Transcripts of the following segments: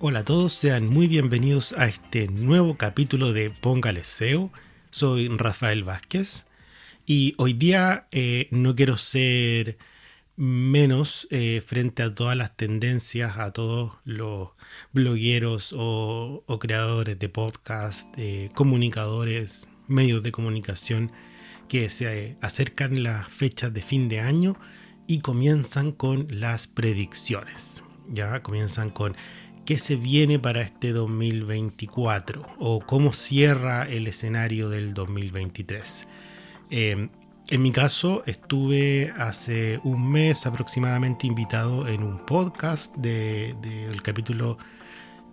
Hola a todos, sean muy bienvenidos a este nuevo capítulo de Póngale SEO. Soy Rafael Vázquez y hoy día no quiero ser menos frente a todas las tendencias, a todos los blogueros o creadores de podcast, comunicadores, medios de comunicación que se acercan las fechas de fin de año y comienzan con las predicciones. Ya comienzan con qué se viene para este 2024 o cómo cierra el escenario del 2023. En mi caso, estuve hace un mes aproximadamente invitado en un podcast del capítulo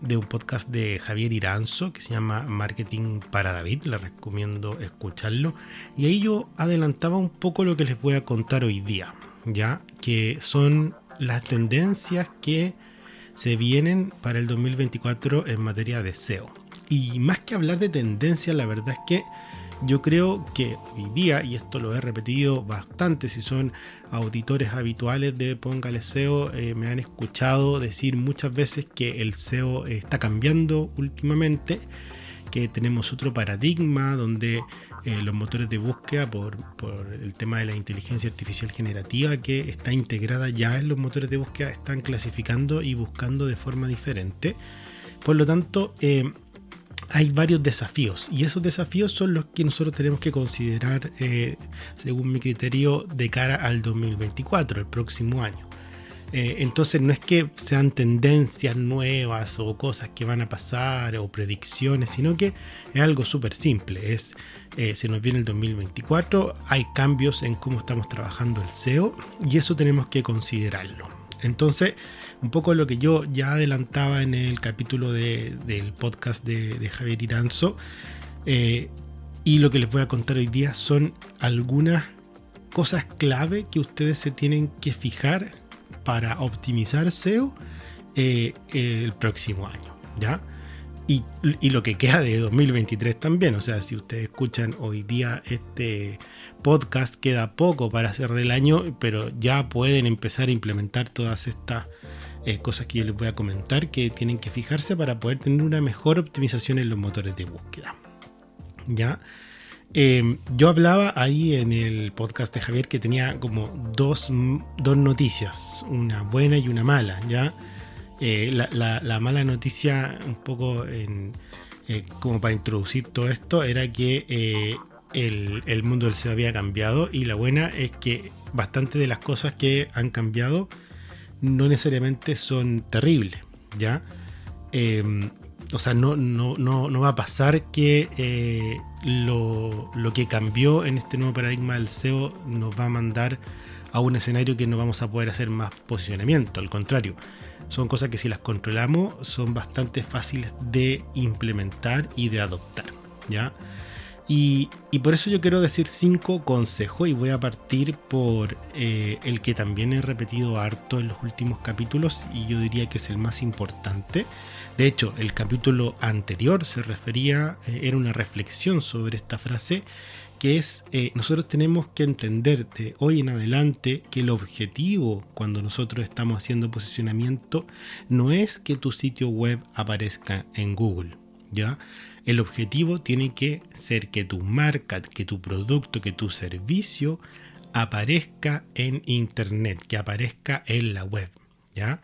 de un podcast de Javier Iranzo que se llama Marketing para David. Les recomiendo escucharlo. Y ahí yo adelantaba un poco lo que les voy a contar hoy día, ya que son las tendencias que se vienen para el 2024 en materia de SEO. Y más que hablar de tendencias, la verdad es que yo creo que hoy día, y esto lo he repetido bastante, si son auditores habituales de Póngale SEO, me han escuchado decir muchas veces que el SEO está cambiando últimamente, que tenemos otro paradigma donde los motores de búsqueda por el tema de la inteligencia artificial generativa que está integrada ya en los motores de búsqueda, están clasificando y buscando de forma diferente. Por lo tanto, hay varios desafíos y esos desafíos son los que nosotros tenemos que considerar según mi criterio de cara al 2024, el próximo año. Entonces no es que sean tendencias nuevas o cosas que van a pasar o predicciones, sino que es algo súper simple. Se nos viene el 2024, hay cambios en cómo estamos trabajando el SEO y eso tenemos que considerarlo. Entonces, un poco lo que yo ya adelantaba en el capítulo del podcast de Javier Iranzo y lo que les voy a contar hoy día son algunas cosas clave que ustedes se tienen que fijar para optimizar SEO el próximo año, ¿ya? Y lo que queda de 2023 también. O sea, si ustedes escuchan hoy día este podcast, queda poco para cerrar el año, pero ya pueden empezar a implementar todas estas cosas que yo les voy a comentar que tienen que fijarse para poder tener una mejor optimización en los motores de búsqueda, ¿ya? Yo hablaba ahí en el podcast de Javier que tenía como dos noticias, una buena y una mala, ¿ya? La mala noticia, un poco como para introducir todo esto, era que el mundo del SEO había cambiado, y la buena es que bastante de las cosas que han cambiado no necesariamente son terribles, ¿ya? O sea, no va a pasar que lo que cambió en este nuevo paradigma del SEO nos va a mandar a un escenario que no vamos a poder hacer más posicionamiento. Al contrario, son cosas que si las controlamos son bastante fáciles de implementar y de adoptar, ¿ya? Y por eso yo quiero decir 5 consejos y voy a partir por el que también he repetido harto en los últimos capítulos y yo diría que es el más importante. De hecho, el capítulo anterior era una reflexión sobre esta frase, que es nosotros tenemos que entender de hoy en adelante que el objetivo cuando nosotros estamos haciendo posicionamiento no es que tu sitio web aparezca en Google, ¿ya? El objetivo tiene que ser que tu marca, que tu producto, que tu servicio aparezca en internet, que aparezca en la web, ¿ya?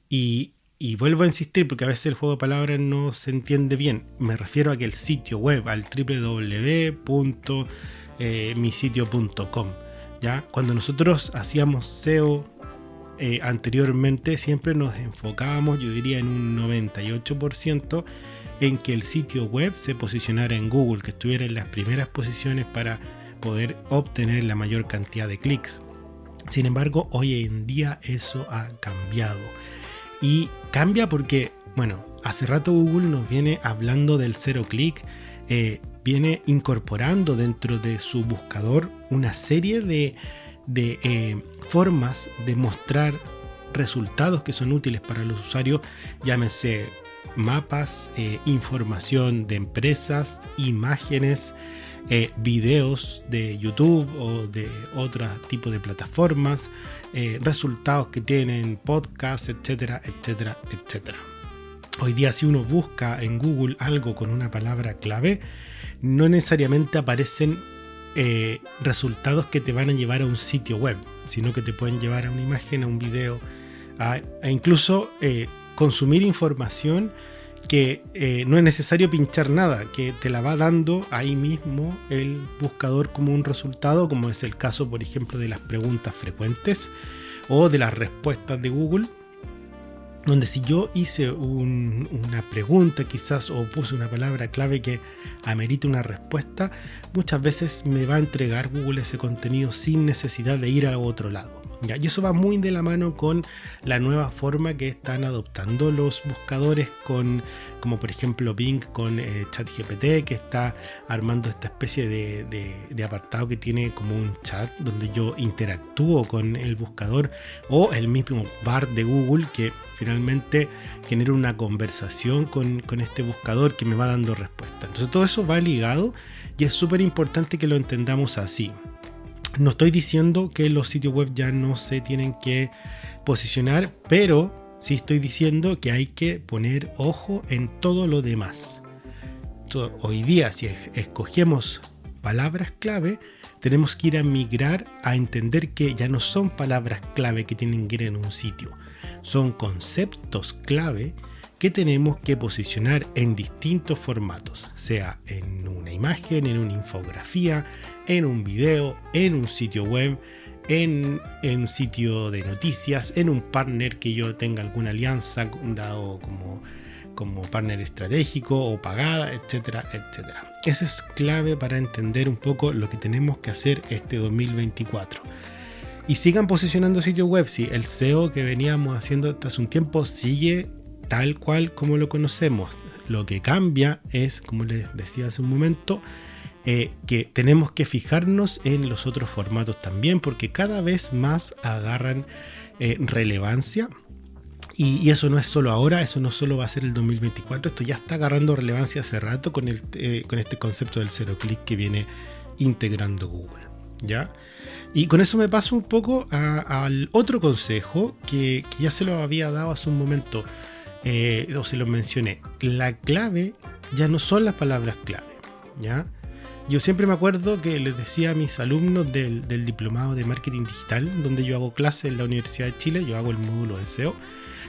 Y vuelvo a insistir porque a veces el juego de palabras no se entiende bien. Me refiero a que el sitio web, al www.misitio.com, ¿ya? Cuando nosotros hacíamos SEO anteriormente, siempre nos enfocábamos, yo diría en un 98%, en que el sitio web se posicionara en Google, que estuviera en las primeras posiciones para poder obtener la mayor cantidad de clics. Sin embargo, hoy en día eso ha cambiado. Y cambia porque, bueno, hace rato Google nos viene hablando del cero clic, viene incorporando dentro de su buscador una serie de formas de mostrar resultados que son útiles para los usuarios, llámese mapas, información de empresas, imágenes, videos de YouTube o de otro tipo de plataformas, resultados que tienen podcasts, etcétera, etcétera, etcétera. Hoy día si uno busca en Google algo con una palabra clave, no necesariamente aparecen resultados que te van a llevar a un sitio web, sino que te pueden llevar a una imagen, a un video, a incluso consumir información que no es necesario pinchar nada, que te la va dando ahí mismo el buscador como un resultado, como es el caso, por ejemplo, de las preguntas frecuentes o de las respuestas de Google, donde si yo hice una pregunta quizás o puse una palabra clave que amerite una respuesta, muchas veces me va a entregar Google ese contenido sin necesidad de ir a otro lado. ¿Ya? Y eso va muy de la mano con la nueva forma que están adoptando los buscadores como por ejemplo Bing con ChatGPT, que está armando esta especie de apartado que tiene como un chat donde yo interactúo con el buscador, o el mismo Bard de Google que finalmente genera una conversación con este buscador que me va dando respuesta. Entonces todo eso va ligado y es súper importante que lo entendamos así. No estoy diciendo que los sitios web ya no se tienen que posicionar, pero sí estoy diciendo que hay que poner ojo en todo lo demás. Hoy día, si escogemos palabras clave, tenemos que ir a migrar a entender que ya no son palabras clave que tienen que ir en un sitio, son conceptos clave que tenemos que posicionar en distintos formatos, sea en una imagen, en una infografía, en un video, en un sitio web, en un sitio de noticias, en un partner que yo tenga alguna alianza dado como partner estratégico o pagada, etcétera, etcétera. Eso es clave para entender un poco lo que tenemos que hacer este 2024. Y sigan posicionando sitios web. Si el SEO que veníamos haciendo hasta hace un tiempo sigue tal cual como lo conocemos. Lo que cambia es, como les decía hace un momento, que tenemos que fijarnos en los otros formatos también, porque cada vez más agarran relevancia. Y eso no es solo ahora, eso no solo va a ser el 2024, esto ya está agarrando relevancia hace rato con este concepto del cero clic que viene integrando Google, ¿ya? Y con eso me paso un poco al otro consejo que ya se lo había dado hace un momento, o se lo mencioné. La clave ya no son las palabras clave, ¿ya? Yo siempre me acuerdo que les decía a mis alumnos del diplomado de marketing digital, donde yo hago clases en la Universidad de Chile, yo hago el módulo de SEO.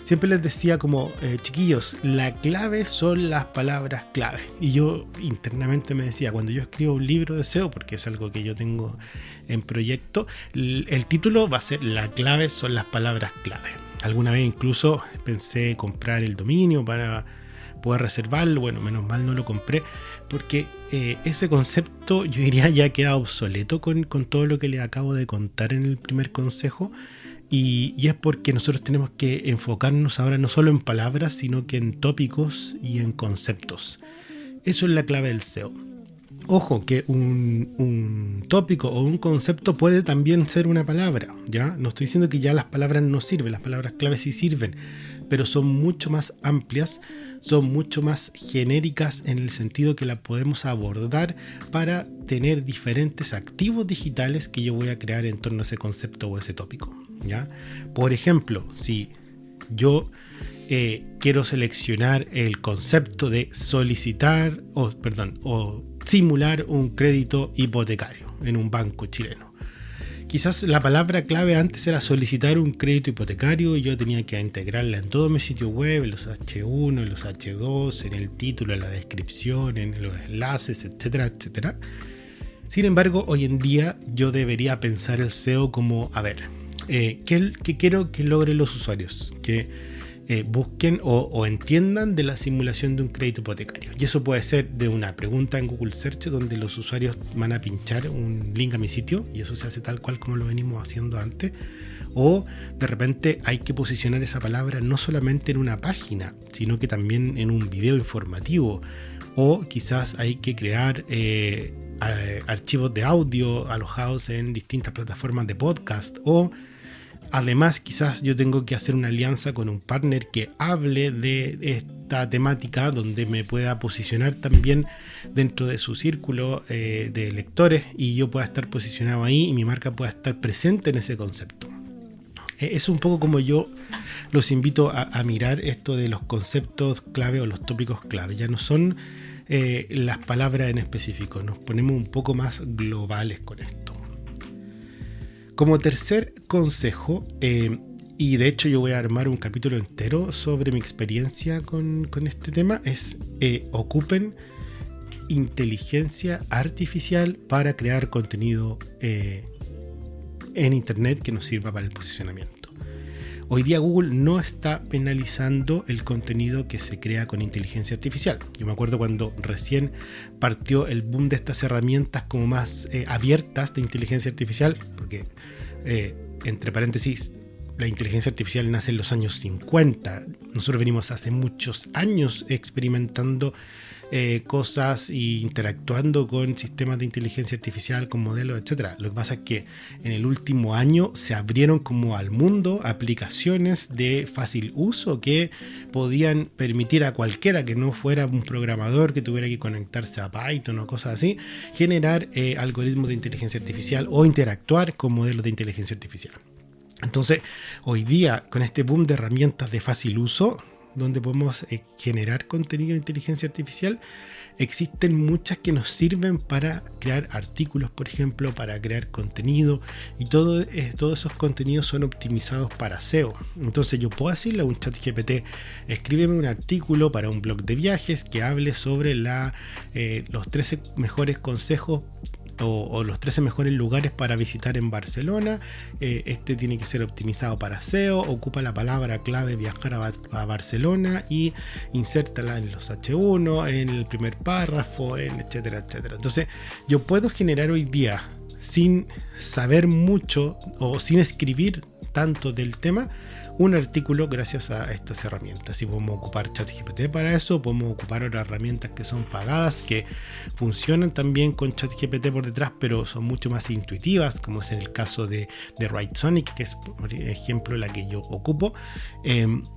Siempre les decía como, chiquillos, la clave son las palabras clave. Y yo internamente me decía, cuando yo escribo un libro de SEO, porque es algo que yo tengo en proyecto, el título va a ser La clave son las palabras clave. Alguna vez incluso pensé comprar el dominio para poder reservarlo. Bueno, menos mal no lo compré, porque ese concepto yo diría ya queda obsoleto con todo lo que les acabo de contar en el primer consejo. Y es porque nosotros tenemos que enfocarnos ahora no solo en palabras, sino que en tópicos y en conceptos. Eso es la clave del SEO. Ojo, que un tópico o un concepto puede también ser una palabra, ¿ya? No estoy diciendo que ya las palabras no sirven, las palabras clave sí sirven, pero son mucho más amplias, son mucho más genéricas en el sentido que la podemos abordar para tener diferentes activos digitales que yo voy a crear en torno a ese concepto o ese tópico, ¿ya? Por ejemplo, si yo quiero seleccionar el concepto de solicitar o simular un crédito hipotecario en un banco chileno. Quizás la palabra clave antes era solicitar un crédito hipotecario y yo tenía que integrarla en todo mi sitio web, en los H1, en los H2, en el título, en la descripción, en los enlaces, etcétera, etcétera. Sin embargo, hoy en día yo debería pensar el SEO como, a ver, ¿qué quiero que logren los usuarios? Que busquen o entiendan de la simulación de un crédito hipotecario. Y eso puede ser de una pregunta en Google Search donde los usuarios van a pinchar un link a mi sitio y eso se hace tal cual como lo venimos haciendo antes. O de repente hay que posicionar esa palabra no solamente en una página, sino que también en un video informativo. O quizás hay que crear archivos de audio alojados en distintas plataformas de podcast. O además, quizás yo tengo que hacer una alianza con un partner que hable de esta temática, donde me pueda posicionar también dentro de su círculo de lectores y yo pueda estar posicionado ahí y mi marca pueda estar presente en ese concepto. Es un poco como yo los invito a mirar esto de los conceptos clave o los tópicos clave. Ya no son las palabras en específico, nos ponemos un poco más globales con esto. Como tercer consejo, y de hecho yo voy a armar un capítulo entero sobre mi experiencia con este tema, es ocupen inteligencia artificial para crear contenido en internet que nos sirva para el posicionamiento. Hoy día Google no está penalizando el contenido que se crea con inteligencia artificial. Yo me acuerdo cuando recién partió el boom de estas herramientas como más abiertas de inteligencia artificial, porque entre paréntesis, la inteligencia artificial nace en los años 50. Nosotros venimos hace muchos años experimentando cosas e interactuando con sistemas de inteligencia artificial, con modelos, etc. Lo que pasa es que en el último año se abrieron como al mundo aplicaciones de fácil uso que podían permitir a cualquiera que no fuera un programador, que tuviera que conectarse a Python o cosas así, generar algoritmos de inteligencia artificial o interactuar con modelos de inteligencia artificial. Entonces, hoy día, con este boom de herramientas de fácil uso, donde podemos generar contenido de inteligencia artificial, existen muchas que nos sirven para crear artículos, por ejemplo, para crear contenido, y todos esos contenidos son optimizados para SEO. Entonces yo puedo decirle a un ChatGPT, escríbeme un artículo para un blog de viajes que hable sobre los 13 mejores consejos o los 13 mejores lugares para visitar en Barcelona. Este tiene que ser optimizado para SEO, ocupa la palabra clave viajar a Barcelona y insértala en los H1, en el primer párrafo, etcétera, etcétera. Entonces yo puedo generar hoy día, sin saber mucho o sin escribir tanto del tema, un artículo gracias a estas herramientas. Y podemos ocupar ChatGPT para eso, podemos ocupar otras herramientas que son pagadas, que funcionan también con ChatGPT por detrás, pero son mucho más intuitivas, como es en el caso de Writesonic, que es por ejemplo la que yo ocupo.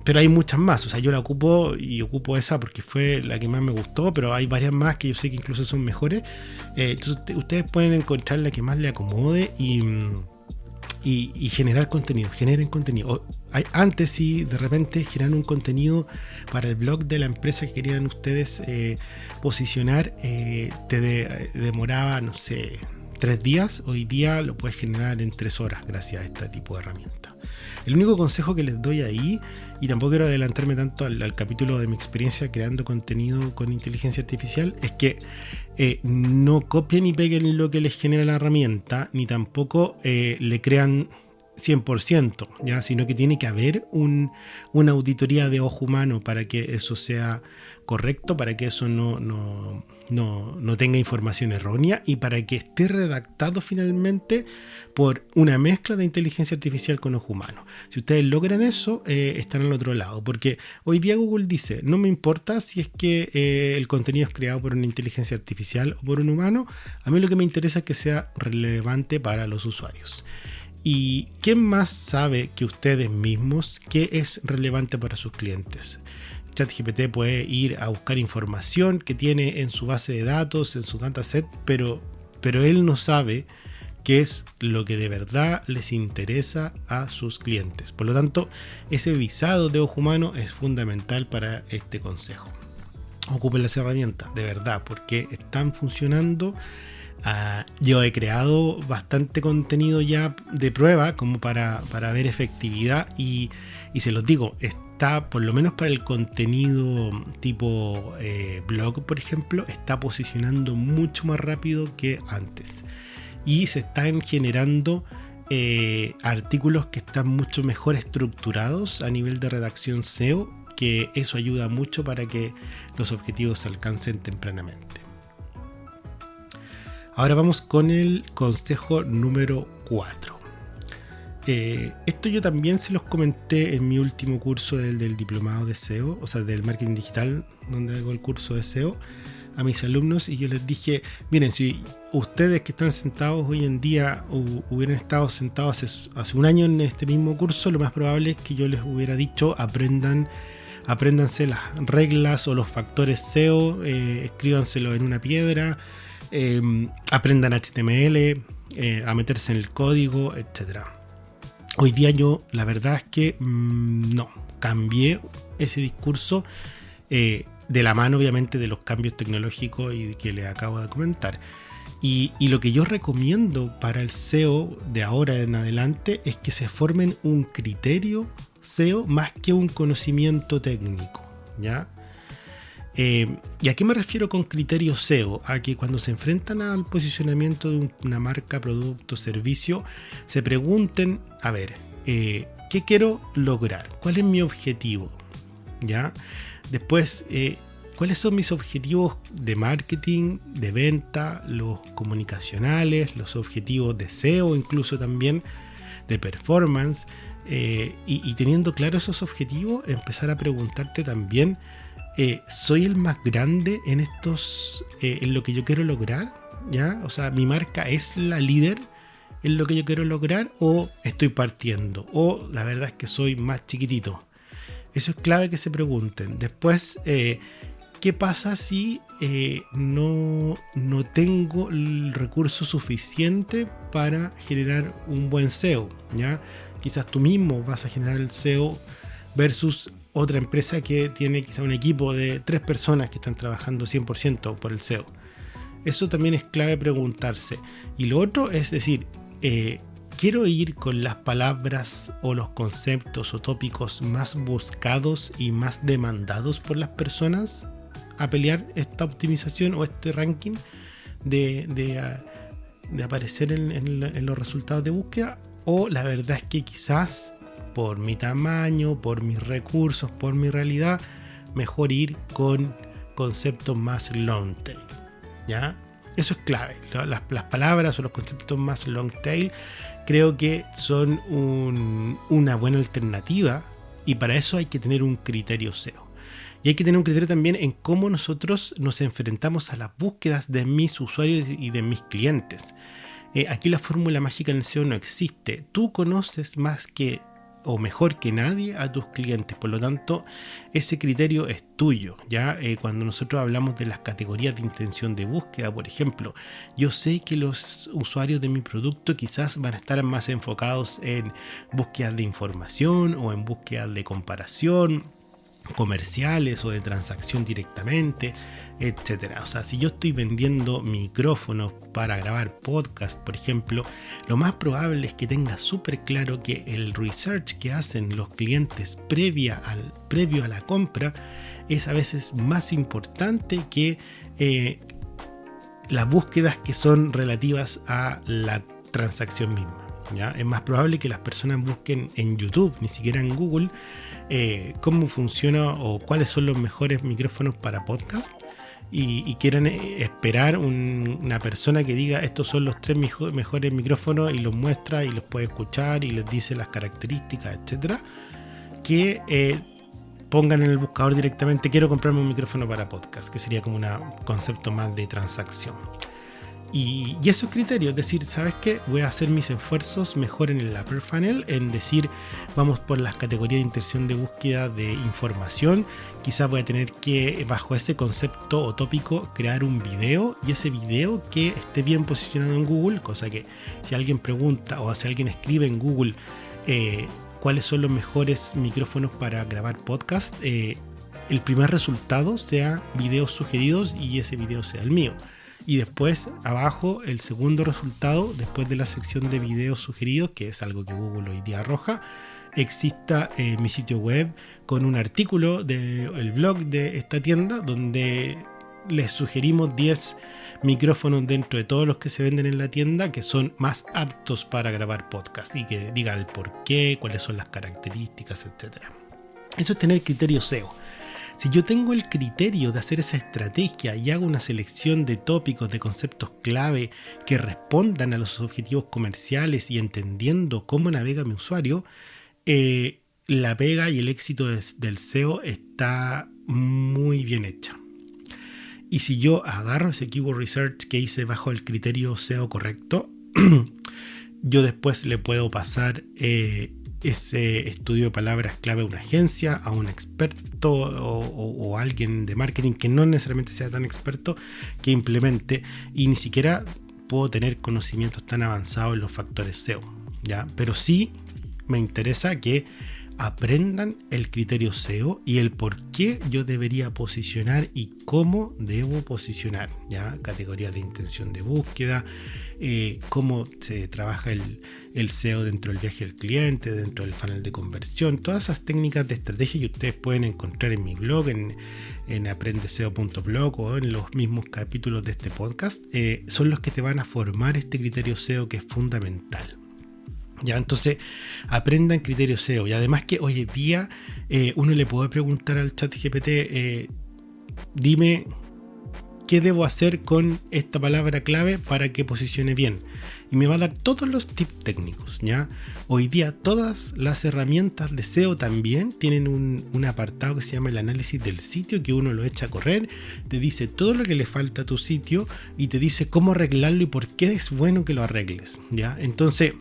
Pero hay muchas más, o sea, yo la ocupo y ocupo esa porque fue la que más me gustó, pero hay varias más que yo sé que incluso son mejores. Entonces ustedes pueden encontrar la que más les acomode y generar contenido, generen contenido. Antes, si de repente generan un contenido para el blog de la empresa que querían ustedes posicionar, te demoraba, no sé, 3 días. Hoy día lo puedes generar en 3 horas gracias a este tipo de herramientas. El único consejo que les doy ahí, y tampoco quiero adelantarme tanto al capítulo de mi experiencia creando contenido con inteligencia artificial, es que no copien y peguen lo que les genera la herramienta, ni tampoco le crean 100%, ¿ya? Sino que tiene que haber una auditoría de ojo humano para que eso sea correcto, para que eso no tenga información errónea y para que esté redactado finalmente por una mezcla de inteligencia artificial con ojo humano. Si ustedes logran eso, están al otro lado, porque hoy día Google dice, no me importa si es que el contenido es creado por una inteligencia artificial o por un humano, a mí lo que me interesa es que sea relevante para los usuarios. ¿Y quién más sabe que ustedes mismos qué es relevante para sus clientes? ChatGPT puede ir a buscar información que tiene en su base de datos, en su dataset, pero él no sabe qué es lo que de verdad les interesa a sus clientes. Por lo tanto, ese visado de ojo humano es fundamental para este consejo. Ocupen las herramientas, de verdad, porque están funcionando. Yo he creado bastante contenido ya de prueba como para ver efectividad y se los digo, está por lo menos para el contenido tipo blog, por ejemplo, está posicionando mucho más rápido que antes y se están generando artículos que están mucho mejor estructurados a nivel de redacción SEO, que eso ayuda mucho para que los objetivos se alcancen tempranamente. Ahora vamos con el consejo número 4. Esto yo también se los comenté en mi último curso del diplomado de SEO, o sea, del marketing digital, donde hago el curso de SEO, a mis alumnos, y yo les dije, miren, si ustedes que están sentados hoy en día hubieran estado sentados hace un año en este mismo curso, lo más probable es que yo les hubiera dicho, apréndanse las reglas o los factores SEO, escríbanselo en una piedra, aprendan HTML, a meterse en el código, etc. Hoy día yo, la verdad es que no, cambié ese discurso de la mano obviamente de los cambios tecnológicos y que les acabo de comentar. Y lo que yo recomiendo para el SEO de ahora en adelante es que se formen un criterio SEO más que un conocimiento técnico, ¿ya? ¿Y a qué me refiero con criterio SEO? A que cuando se enfrentan al posicionamiento de una marca, producto, servicio, se pregunten, a ver, ¿qué quiero lograr? ¿Cuál es mi objetivo? ¿Ya? Después, ¿cuáles son mis objetivos de marketing, de venta, los comunicacionales, los objetivos de SEO, incluso también de performance? Y teniendo claro esos objetivos, empezar a preguntarte también, ¿soy el más grande en estos, en lo que yo quiero lograr? ¿Ya? O sea, ¿mi marca es la líder en lo que yo quiero lograr o estoy partiendo? O la verdad es que soy más chiquitito. Eso es clave que se pregunten. Después, ¿qué pasa si no tengo el recurso suficiente para generar un buen SEO? ¿Ya? Quizás tú mismo vas a generar el SEO versus otra empresa que tiene quizá un equipo de 3 personas que están trabajando 100% por el SEO. Eso también es clave preguntarse. Y lo otro es decir, quiero ir con las palabras o los conceptos o tópicos más buscados y más demandados por las personas a pelear esta optimización o este ranking de aparecer en los resultados de búsqueda, o la verdad es que quizás por mi tamaño, por mis recursos, por mi realidad, mejor ir con conceptos más long tail, ¿ya? Eso es clave. Las palabras o los conceptos más long tail creo que son una buena alternativa, y para eso hay que tener un criterio SEO. Y hay que tener un criterio también en cómo nosotros nos enfrentamos a las búsquedas de mis usuarios y de mis clientes. Aquí la fórmula mágica en el SEO no existe. Tú conoces más que o mejor que nadie a tus clientes, por lo tanto ese criterio es tuyo, ¿ya? Cuando nosotros hablamos de las categorías de intención de búsqueda, por ejemplo, yo sé que los usuarios de mi producto quizás van a estar más enfocados en búsquedas de información o en búsquedas de comparación, comerciales o de transacción directamente, etcétera. O sea, si yo estoy vendiendo micrófonos para grabar podcast, por ejemplo, lo más probable es que tenga súper claro que el research que hacen los clientes previo a la compra es a veces más importante que las búsquedas que son relativas a la transacción misma, ¿ya? Es más probable que las personas busquen en YouTube, ni siquiera en Google, cómo funciona o cuáles son los mejores micrófonos para podcast, y quieran esperar una persona que diga estos son los 3 mejores micrófonos y los muestra y los puede escuchar y les dice las características, etcétera, que pongan en el buscador directamente quiero comprarme un micrófono para podcast, que sería como un concepto más de transacción. Y esos criterios, es decir, ¿sabes qué? Voy a hacer mis esfuerzos mejor en el upper funnel, en decir, vamos por las categorías de intención de búsqueda de información. Quizás voy a tener que, bajo ese concepto o tópico, crear un video, y ese video que esté bien posicionado en Google, cosa que si alguien pregunta o si alguien escribe en Google cuáles son los mejores micrófonos para grabar podcast, el primer resultado sea videos sugeridos y ese video sea el mío. Y después abajo el segundo resultado, después de la sección de videos sugeridos, que es algo que Google hoy día arroja, exista mi sitio web con un artículo del blog de esta tienda donde les sugerimos 10 micrófonos dentro de todos los que se venden en la tienda que son más aptos para grabar podcast, y que diga el por qué, cuáles son las características, etc. Eso es tener criterio SEO. Si yo tengo el criterio de hacer esa estrategia y hago una selección de tópicos, de conceptos clave que respondan a los objetivos comerciales y entendiendo cómo navega mi usuario, la pega y el éxito del SEO está muy bien hecha. Y si yo agarro ese keyword research que hice bajo el criterio SEO correcto, yo después le puedo pasar ese estudio de palabras clave a una agencia, a un experto o alguien de marketing que no necesariamente sea tan experto, que implemente, y ni siquiera puedo tener conocimientos tan avanzados en los factores SEO, ¿ya? Pero sí me interesa que aprendan el criterio SEO y el por qué yo debería posicionar y cómo debo posicionar, ¿ya? Categorías de intención de búsqueda, cómo se trabaja el SEO dentro del viaje del cliente, dentro del funnel de conversión, todas esas técnicas de estrategia que ustedes pueden encontrar en mi blog, en aprendeseo.blog o en los mismos capítulos de este podcast, son los que te van a formar este criterio SEO que es fundamental. Ya, entonces aprendan criterio SEO. Y además que hoy en día uno le puede preguntar al chat GPT, dime qué debo hacer con esta palabra clave para que posicione bien. Y me va a dar todos los tips técnicos, ¿ya? Hoy día todas las herramientas de SEO también tienen un apartado que se llama el análisis del sitio, que uno lo echa a correr, te dice todo lo que le falta a tu sitio y te dice cómo arreglarlo y por qué es bueno que lo arregles, ¿ya? Entonces,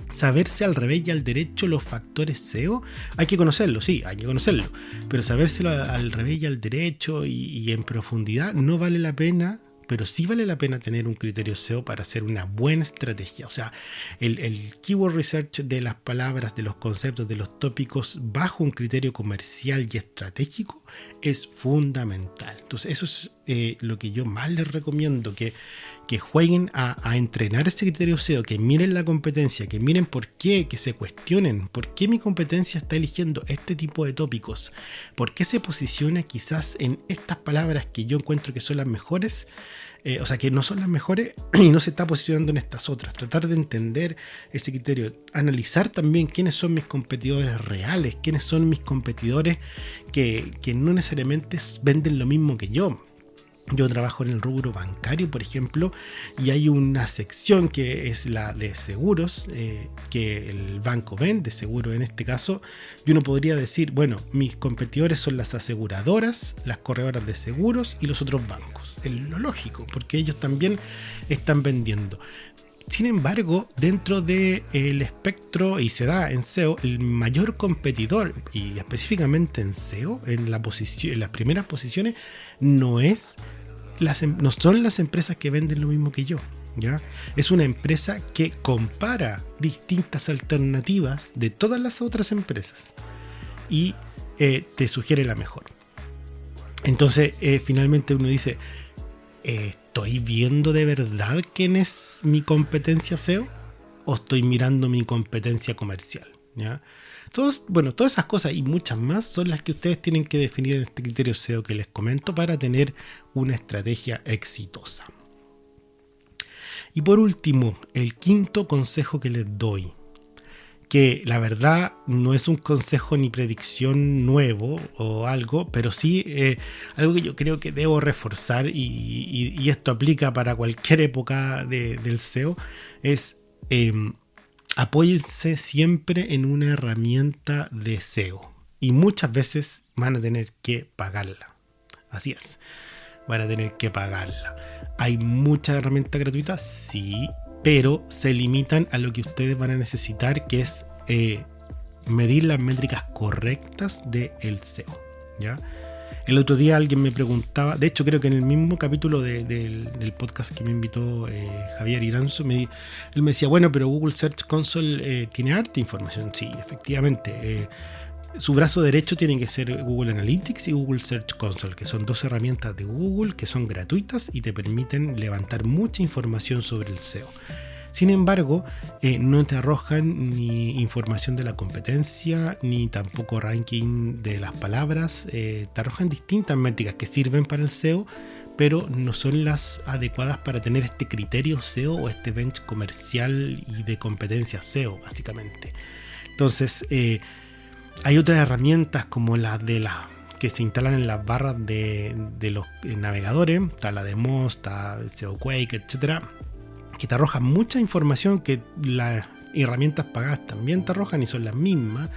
saberse al revés y al derecho los factores SEO, hay que conocerlo, sí, hay que conocerlo, pero sabérselo al revés y al derecho y en profundidad no vale la pena, pero sí vale la pena tener un criterio SEO para hacer una buena estrategia. O sea, el keyword research de las palabras, de los conceptos, de los tópicos bajo un criterio comercial y estratégico es fundamental. Entonces eso es lo que yo más les recomiendo, que jueguen a entrenar ese criterio SEO, que miren la competencia, que miren por qué, que se cuestionen por qué mi competencia está eligiendo este tipo de tópicos, por qué se posiciona quizás en estas palabras que yo encuentro que son las mejores, o sea, que no son las mejores y no se está posicionando en estas otras. Tratar de entender ese criterio, analizar también quiénes son mis competidores reales, quiénes son mis competidores que no necesariamente venden lo mismo que yo. Yo trabajo en el rubro bancario, por ejemplo, y hay una sección que es la de seguros, que el banco vende seguro en este caso, y uno podría decir, bueno, mis competidores son las aseguradoras, las corredoras de seguros y los otros bancos. Es lo lógico, porque ellos también están vendiendo. Sin embargo, dentro del espectro, y se da en SEO, el mayor competidor, y específicamente en SEO, en las primeras posiciones, no son las empresas que venden lo mismo que yo, ¿ya? Es una empresa que compara distintas alternativas de todas las otras empresas y te sugiere la mejor. Entonces, finalmente uno dice, ¿estoy viendo de verdad quién es mi competencia SEO o estoy mirando mi competencia comercial? ¿Ya? Todas esas cosas y muchas más son las que ustedes tienen que definir en este criterio SEO que les comento para tener una estrategia exitosa. Y por último, el quinto consejo que les doy, que la verdad no es un consejo ni predicción nuevo o algo, pero sí algo que yo creo que debo reforzar y esto aplica para cualquier época del SEO, es apóyense siempre en una herramienta de SEO y muchas veces van a tener que pagarla. Así es, van a tener que pagarla. ¿Hay muchas herramientas gratuitas? Sí, pero se limitan a lo que ustedes van a necesitar, que es medir las métricas correctas del SEO, ¿ya? El otro día alguien me preguntaba, de hecho creo que en el mismo capítulo del podcast que me invitó Javier Iranzo, él me decía, bueno, pero Google Search Console tiene harta información. Sí, efectivamente. Su brazo derecho tiene que ser Google Analytics y Google Search Console, que son dos herramientas de Google que son gratuitas y te permiten levantar mucha información sobre el SEO. Sin embargo, no te arrojan ni información de la competencia, ni tampoco ranking de las palabras. Te arrojan distintas métricas que sirven para el SEO, pero no son las adecuadas para tener este criterio SEO o este bench comercial y de competencia SEO, básicamente. Entonces, hay otras herramientas como las que se instalan en las barras de los navegadores. Está la de Moz, está SEOquake, etcétera, que te arrojan mucha información que las herramientas pagadas también te arrojan y son las mismas.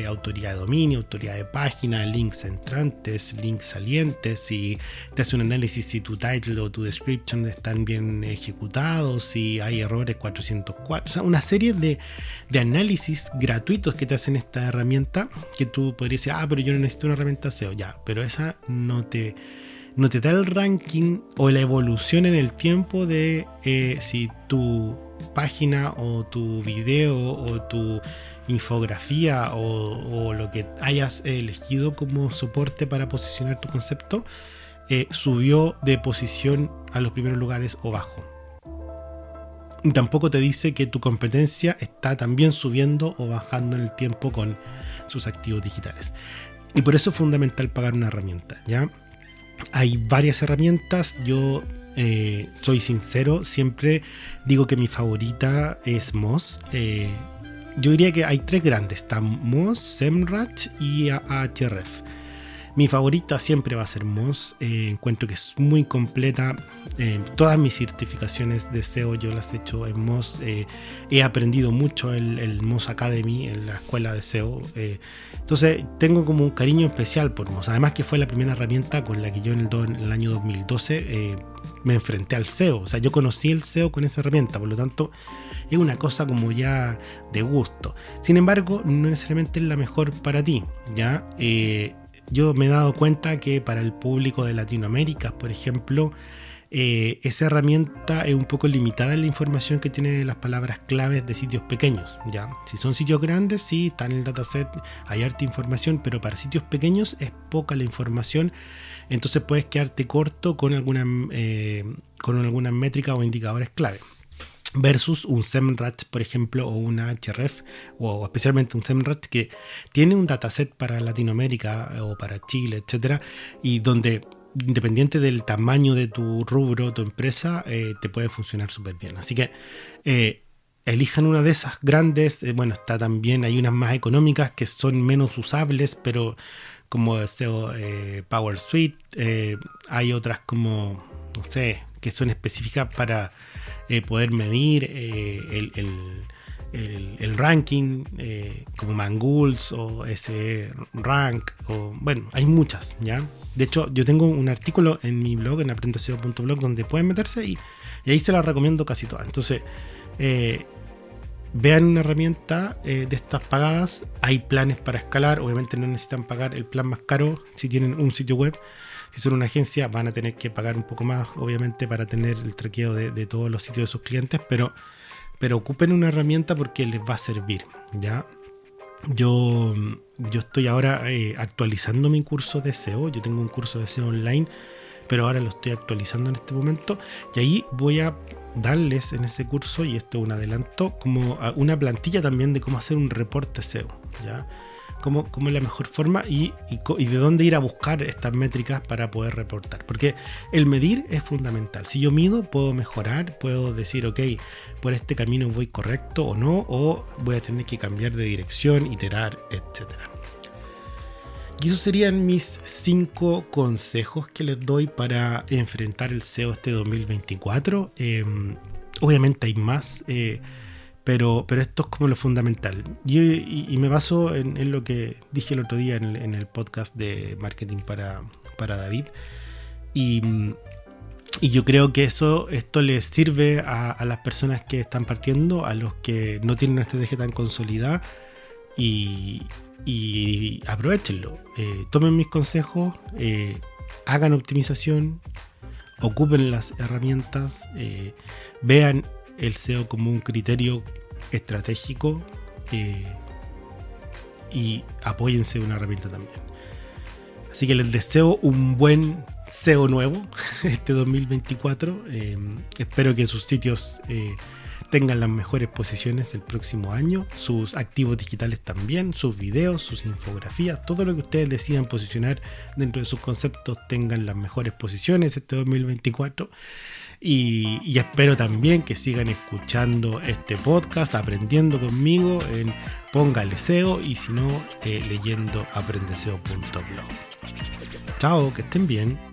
Autoridad de dominio, autoridad de página, links entrantes, links salientes, si te hace un análisis si tu title o tu description están bien ejecutados, si hay errores 404, o sea, una serie de análisis gratuitos que te hacen esta herramienta, que tú podrías decir, pero yo no necesito una herramienta SEO, ya, pero esa no te da el ranking o la evolución en el tiempo de si tu página o tu video o tu infografía o lo que hayas elegido como soporte para posicionar tu concepto subió de posición a los primeros lugares o bajó. Y tampoco te dice que tu competencia está también subiendo o bajando en el tiempo con sus activos digitales. Y por eso es fundamental pagar una herramienta, ¿ya? Hay varias herramientas. Yo soy sincero, siempre digo que mi favorita es Moz. Yo diría que hay 3 grandes: está Moz, Semrush y Ahrefs. Mi favorita siempre va a ser Moz. Encuentro que es muy completa. Todas mis certificaciones de SEO yo las he hecho en Moz. He aprendido mucho el Moz Academy en la escuela de SEO. Entonces tengo como un cariño especial por Moz. Además que fue la primera herramienta con la que yo en el año 2012 me enfrenté al SEO. O sea, yo conocí el SEO con esa herramienta. Por lo tanto, es una cosa como ya de gusto. Sin embargo, no necesariamente es la mejor para ti, ¿ya? Yo me he dado cuenta que para el público de Latinoamérica, por ejemplo, esa herramienta es un poco limitada en la información que tiene de las palabras claves de sitios pequeños, ¿ya? Si son sitios grandes, sí, está en el dataset, hay harta información, pero para sitios pequeños es poca la información, entonces puedes quedarte corto con algunas métricas o indicadores clave. Versus un Semrush, por ejemplo, o una Ahrefs, o especialmente un Semrush que tiene un dataset para Latinoamérica o para Chile, etcétera, y donde, independiente del tamaño de tu rubro, tu empresa, te puede funcionar súper bien. Así que elijan una de esas grandes. Bueno, está también, hay unas más económicas que son menos usables, pero como SEO Power Suite, hay otras como, no sé, que son específicas para poder medir el ranking, como Mangools o SERank, o bueno, hay muchas, ¿ya? De hecho, yo tengo un artículo en mi blog, en aprendeseo.blog, donde pueden meterse y ahí se las recomiendo casi todas. Entonces, vean una herramienta de estas pagadas. Hay planes para escalar. Obviamente no necesitan pagar el plan más caro si tienen un sitio web. Si son una agencia van a tener que pagar un poco más, obviamente, para tener el traqueo de todos los sitios de sus clientes, pero ocupen una herramienta porque les va a servir, ¿ya? Yo estoy ahora actualizando mi curso de SEO. Yo tengo un curso de SEO online, pero ahora lo estoy actualizando en este momento, y ahí voy a darles en ese curso, y esto es un adelanto, como una plantilla también de cómo hacer un reporte SEO, ¿ya? Cómo es la mejor forma y de dónde ir a buscar estas métricas para poder reportar. Porque el medir es fundamental. Si yo mido, puedo mejorar, puedo decir, ok, por este camino voy correcto o no, o voy a tener que cambiar de dirección, iterar, etc. Y esos serían mis 5 consejos que les doy para enfrentar el SEO este 2024. Obviamente hay más, pero esto es como lo fundamental. Y me baso en lo que dije el otro día en el podcast de marketing para David. Y yo creo que esto les sirve a las personas que están partiendo, a los que no tienen una estrategia tan consolidada, y aprovechenlo. Tomen mis consejos, hagan optimización, ocupen las herramientas, vean el SEO como un criterio estratégico, y apóyense en una herramienta también. Así que les deseo un buen SEO nuevo este 2024. Espero que sus sitios tengan las mejores posiciones el próximo año, sus activos digitales también, sus videos, sus infografías, todo lo que ustedes decidan posicionar dentro de sus conceptos tengan las mejores posiciones este 2024. Y espero también que sigan escuchando este podcast, aprendiendo conmigo en Póngale SEO, y si no, leyendo aprendeseo.blog. Chao, que estén bien.